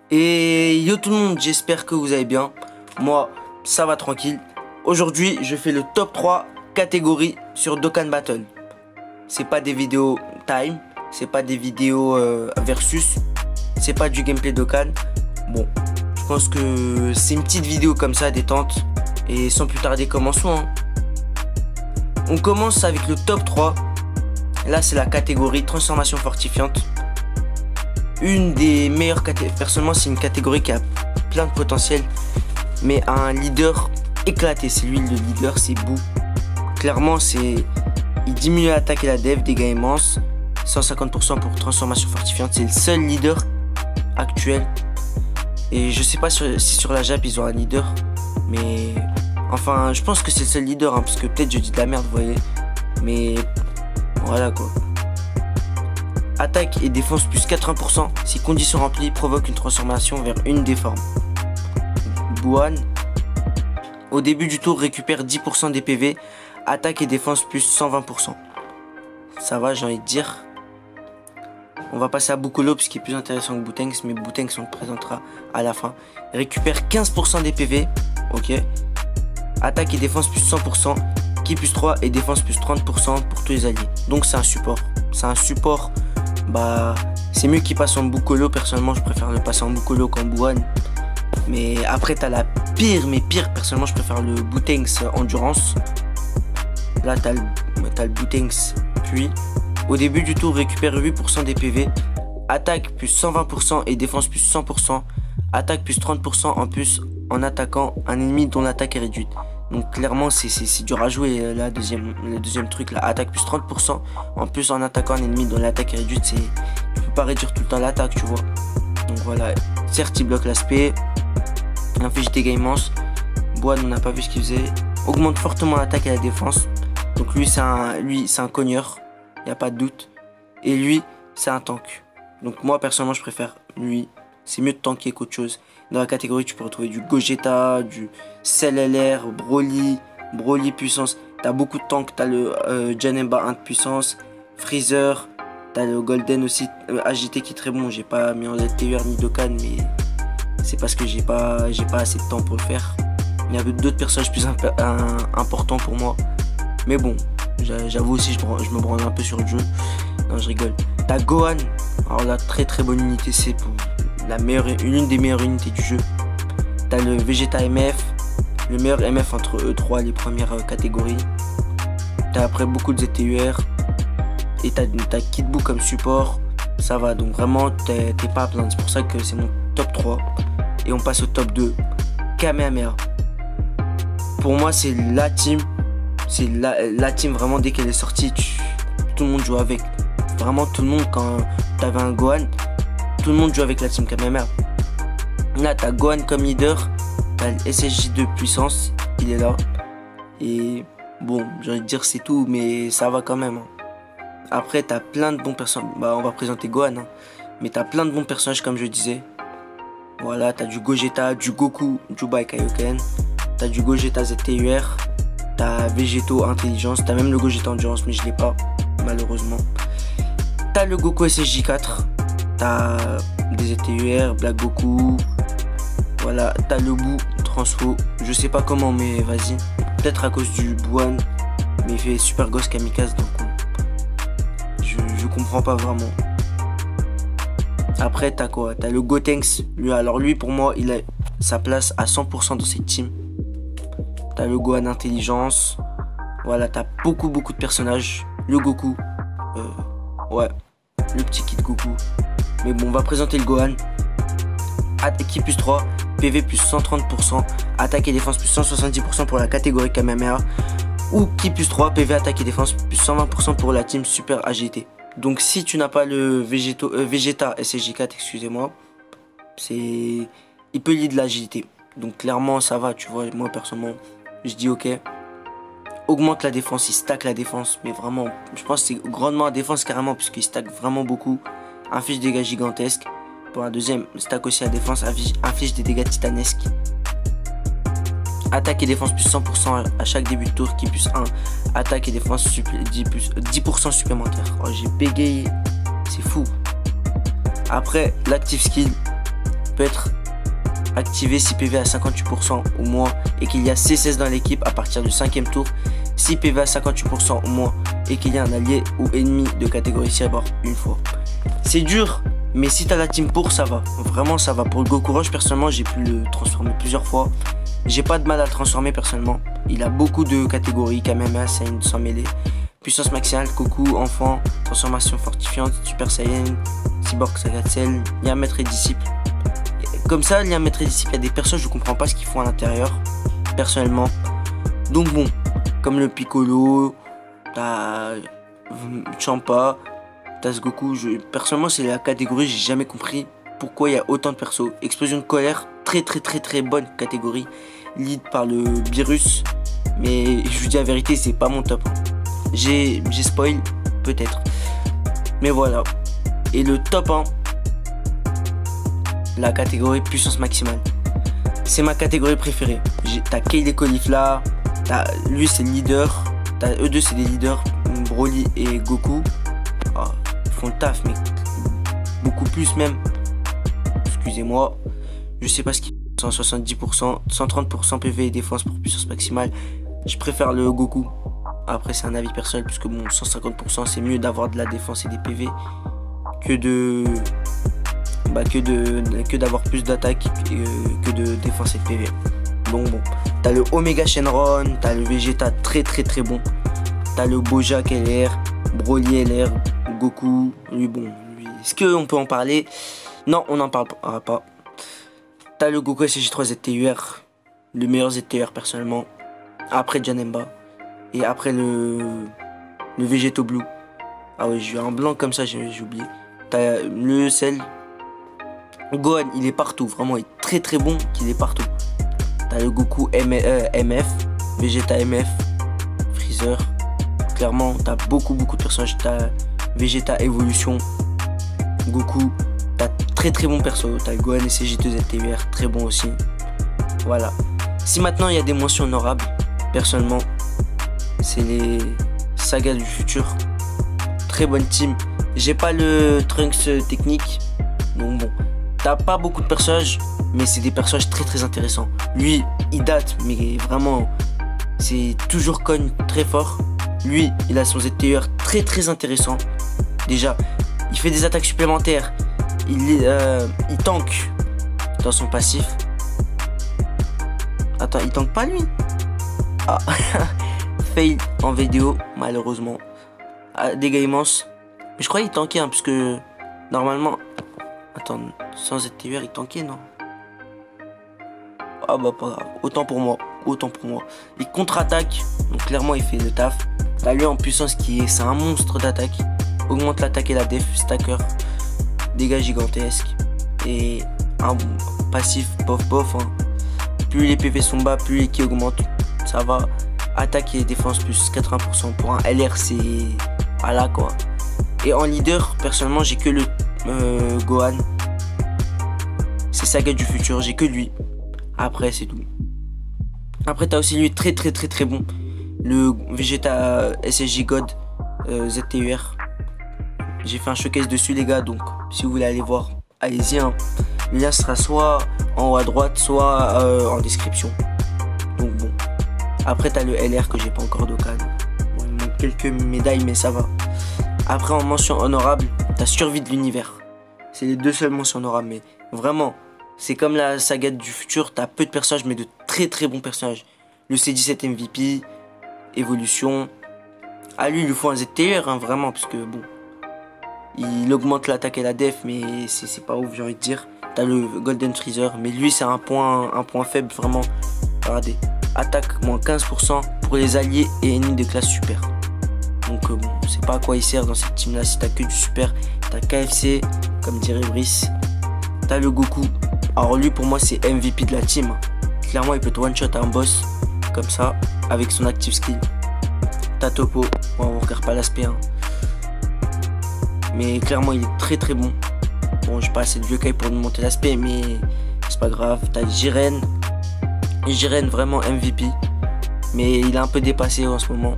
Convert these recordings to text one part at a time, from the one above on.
Et yo tout le monde, j'espère que vous allez bien. Moi, ça va tranquille. Aujourd'hui, je fais le top 3 catégories sur Dokkan Battle. C'est pas des vidéos time, c'est pas des vidéos versus, c'est pas du gameplay Dokkan. Bon, je pense que c'est une petite vidéo comme ça, détente. Et sans plus tarder, commençons. On commence avec le top 3. Là, c'est la catégorie transformation fortifiante. Une des meilleures catégories. Personnellement, c'est une catégorie qui a plein de potentiel, mais a un leader éclaté. C'est lui le leader, c'est Boo. Clairement, il diminue l'attaque et la dev, dégâts immenses. 150% pour transformation fortifiante. C'est le seul leader actuel. Et je sais pas si sur la Jap ils ont un leader, mais enfin, je pense que c'est le seul leader, hein, parce que peut-être je dis de la merde, vous voyez. Mais voilà quoi. Attaque et défense plus 80% si conditions remplies provoque une transformation vers une des formes. Buan, au début du tour, récupère 10% des PV. Attaque et défense plus 120%. Ça va, j'ai envie de dire. On va passer à Bukolo, ce qui est plus intéressant que Bootenks, mais Bootenks on le présentera à la fin. Il récupère 15% des PV. Ok. Attaque et défense plus 100%. Ki plus 3 et défense plus 30% pour tous les alliés. Donc c'est un support. C'est un support. Bah, c'est mieux qu'il passe en Bukolo. Personnellement, je préfère le passer en Bukolo qu'en Buan. Mais après, t'as la pire, mais pire. Personnellement, je préfère le Bootenks Endurance. Là, t'as le Bootenks. Puis, au début du tour, récupère 8% des PV. Attaque plus 120% et défense plus 100%. Attaque plus 30% en plus en attaquant un ennemi dont l'attaque est réduite. Donc clairement c'est dur à jouer le deuxième truc là, attaque plus 30% en plus en attaquant un ennemi dont l'attaque est réduite. Tu peux pas réduire tout le temps l'attaque, tu vois. Donc voilà, certes il bloque l'aspect, il inflige des dégâts immenses. Boan, on n'a pas vu ce qu'il faisait. Augmente fortement l'attaque et la défense. Donc lui c'est un cogneur, il n'y a pas de doute. Et lui c'est un tank. Donc moi personnellement je préfère lui. C'est mieux de tanker qu'autre chose. Dans la catégorie, tu peux retrouver du Gogeta, du Cell LR, Broly puissance. T'as beaucoup de tanks. T'as le Janemba 1 de puissance, Freezer. T'as le Golden aussi, agité qui est très bon. J'ai pas mis en ZTUR ni Dokkan, mais c'est parce que j'ai pas assez de temps pour le faire. Il y a d'autres personnages plus importants pour moi. Mais bon, j'avoue aussi, je me branle un peu sur le jeu. Non, je rigole. T'as Gohan. Alors là, très bonne unité, c'est pour l'une des meilleures unités du jeu. T'as le Vegeta MF, le meilleur MF entre E3, les premières catégories. T'as après beaucoup de ZTUR. Et t'as Kid Buu comme support. Ça va, donc vraiment t'es pas à plaindre. C'est pour ça que c'est mon top 3. Et on passe au top 2. Kamehameha. Pour moi c'est la team. C'est la team vraiment, dès qu'elle est sortie, tout le monde joue avec. Vraiment tout le monde, quand t'avais un Gohan, tout le monde joue avec la team Kamehameha. Là, t'as Gohan comme leader, t'as le SSJ de puissance, il est là. Et bon, j'ai envie de dire c'est tout, mais ça va quand même. Après, t'as plein de bons personnages. Bah, on va présenter Gohan, mais t'as plein de bons personnages, comme je disais. Voilà, t'as du Gogeta, du Goku, Juba et Kaioken. T'as du Gogeta ZTUR, t'as Végéto Intelligence, t'as même le Gogeta Endurance, mais je l'ai pas, malheureusement. T'as le Goku SSJ4. T'as des ZTUR, Black Goku. Voilà, t'as le Buu Transfo. Je sais pas comment, mais vas-y. Peut-être à cause du Buan. Mais il fait super gosse kamikaze, donc je comprends pas vraiment. Après, t'as quoi? T'as le Gotenks. Lui, pour moi, il a sa place à 100% dans cette team. T'as le Gohan Intelligence. Voilà, t'as beaucoup de personnages. Le Goku. Ouais, le petit kit Goku. Mais bon, on va présenter le Gohan. Ki plus 3, PV plus 130%, attaque et défense plus 170% pour la catégorie Kamehameha. Ou Ki plus 3, PV, attaque et défense plus 120% pour la team Super Agilité. Donc si tu n'as pas le Vegeta SSJ4, excusez-moi, il peut lead l'agilité. Donc clairement ça va, tu vois, moi personnellement, je dis ok. Augmente la défense, il stack la défense, mais vraiment, je pense que c'est grandement la défense carrément, puisqu'il stack vraiment beaucoup. Inflige des dégâts gigantesques. Pour la deuxième, stack aussi la défense, inflige des dégâts titanesques. Attaque et défense plus 100% à chaque début de tour. Ki plus 1, attaque et défense 10% supplémentaire. Oh, j'ai bégayé, c'est fou. Après, l'active skill, peut être activé si PV à 58% ou moins et qu'il y a C16 dans l'équipe à partir du 5e tour. Si PV à 58% ou moins et qu'il y a un allié ou ennemi de catégorie cyber une fois. C'est dur, mais si t'as la team pour, ça va. Vraiment, ça va. Pour le Goku Rush, personnellement, j'ai pu le transformer plusieurs fois. J'ai pas de mal à le transformer personnellement. Il a beaucoup de catégories, Kamehameha, Saiyan sans mêlée, puissance maximale, Goku, enfant, transformation fortifiante, Super Saiyan, Cyborg Saga Cell, lien maître et disciple. Comme ça, lien maître et disciple, il y a des personnages, je comprends pas ce qu'ils font à l'intérieur, personnellement. Donc bon, comme le Piccolo, t'as Champa, t'as ce Goku. Personnellement, c'est la catégorie, j'ai jamais compris pourquoi il y a autant de persos. Explosion de colère, très bonne catégorie, lead par le virus, mais je vous dis la vérité, c'est pas mon top. J'ai spoil, peut-être, mais voilà. Et le top 1, la catégorie puissance maximale, c'est ma catégorie préférée. T'as Kale et Caulifla, lui c'est le leader, t'as eux deux c'est des leaders, Broly et Goku. Oh, ils font le taf, mais beaucoup plus même. Excusez-moi, je sais pas ce qu'ils font. 170%, 130% PV et défense pour puissance maximale. Je préfère le Goku. Après c'est un avis personnel, puisque bon, 150% c'est mieux d'avoir de la défense et des PV que d'avoir plus d'attaque que de défense et de PV. Donc bon, t'as le Omega Shenron, t'as le Vegeta très bon, t'as le Bojack LR, Broly LR, Goku, lui bon, est-ce qu'on peut en parler? Non, on n'en parlera pas. T'as le Goku SJ3 ZTUR, le meilleur ZTUR personnellement, après Janemba, et après le Vegeto Blue. Ah ouais, j'ai eu un blanc comme ça, j'ai oublié. T'as le Cell, Gohan, il est partout, vraiment, il est très bon qu'il est partout. T'as le Goku MF, Vegeta MF, Freezer. Clairement, t'as beaucoup de personnages. T'as Vegeta Evolution, Goku. T'as très bon perso. T'as le Gohan SJ2 ZTUR, très bon aussi. Voilà. Si maintenant il y a des mentions honorables, personnellement, c'est les sagas du futur. Très bonne team. J'ai pas le Trunks technique, donc bon. T'as pas beaucoup de personnages, mais c'est des personnages très intéressants. Lui, il date, mais vraiment, c'est toujours cogne très fort. Lui, il a son ZTUR très intéressant. Déjà, il fait des attaques supplémentaires. Il tank dans son passif. Attends, il tank pas lui? Ah, fail en vidéo, malheureusement. Dégâts immenses. Mais je crois qu'il tankait, hein, puisque normalement... Attends, sans ZTUR, il tankait, non? Ah bah pas grave, autant pour moi. Il contre-attaque, donc clairement il fait le taf. T'as lui en puissance c'est un monstre d'attaque. Augmente l'attaque et la def, stacker. Dégâts gigantesques. Et un passif bof. Hein. Plus les PV sont bas, plus les ki augmentent. Ça va. Attaque et défense plus 80%. Pour un LR, c'est... Voilà quoi. Et en leader, personnellement, j'ai que le Gohan. C'est Saga du futur, j'ai que lui. Après, c'est tout. Après, t'as aussi lui très bon. Le Vegeta SSJ God ZTUR. J'ai fait un showcase dessus, les gars. Donc, si vous voulez aller voir, allez-y. Hein. Le lien sera soit en haut à droite, soit en description. Donc, bon. Après, t'as le LR que j'ai pas encore d'occasion. Bon, il manque quelques médailles, mais ça va. Après, en mention honorable, t'as Survie de l'univers. C'est les deux seules mentions honorables, mais vraiment, c'est comme la saga du futur, t'as peu de personnages, mais de très bons personnages. Le C17 MVP, Évolution. À lui, il lui faut un ZTUR, hein, vraiment, parce que bon, il augmente l'attaque et la def, mais c'est pas ouf, j'ai envie de dire. T'as le Golden Freezer, mais lui, c'est un point faible, vraiment. Regardez, attaque moins 15% pour les alliés et ennemis de classe super. Donc bon, c'est pas à quoi il sert dans cette team là si t'as que du super. T'as KFC, comme dirait Brice. T'as le Goku. Alors lui pour moi c'est MVP de la team. Clairement il peut te one shot un boss comme ça avec son active skill. T'as Topo, bon, on regarde pas l'aspect hein. Mais clairement il est très bon. Bon j'ai pas assez de vieux caille pour nous monter l'aspect, mais c'est pas grave. T'as Jiren. Jiren vraiment MVP. Mais il est un peu dépassé en ce moment.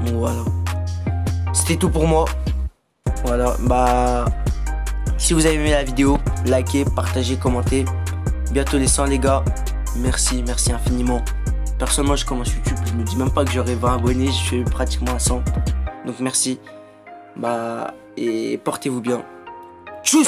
Bon voilà. C'était tout pour moi. Voilà, bah si vous avez aimé la vidéo, likez, partagez, commentez. Bientôt les 100 les gars. Merci infiniment. Personnellement, je commence YouTube, je me dis même pas que j'aurai 20 abonnés, je suis pratiquement à 100. Donc merci. Et portez-vous bien. Tchuss!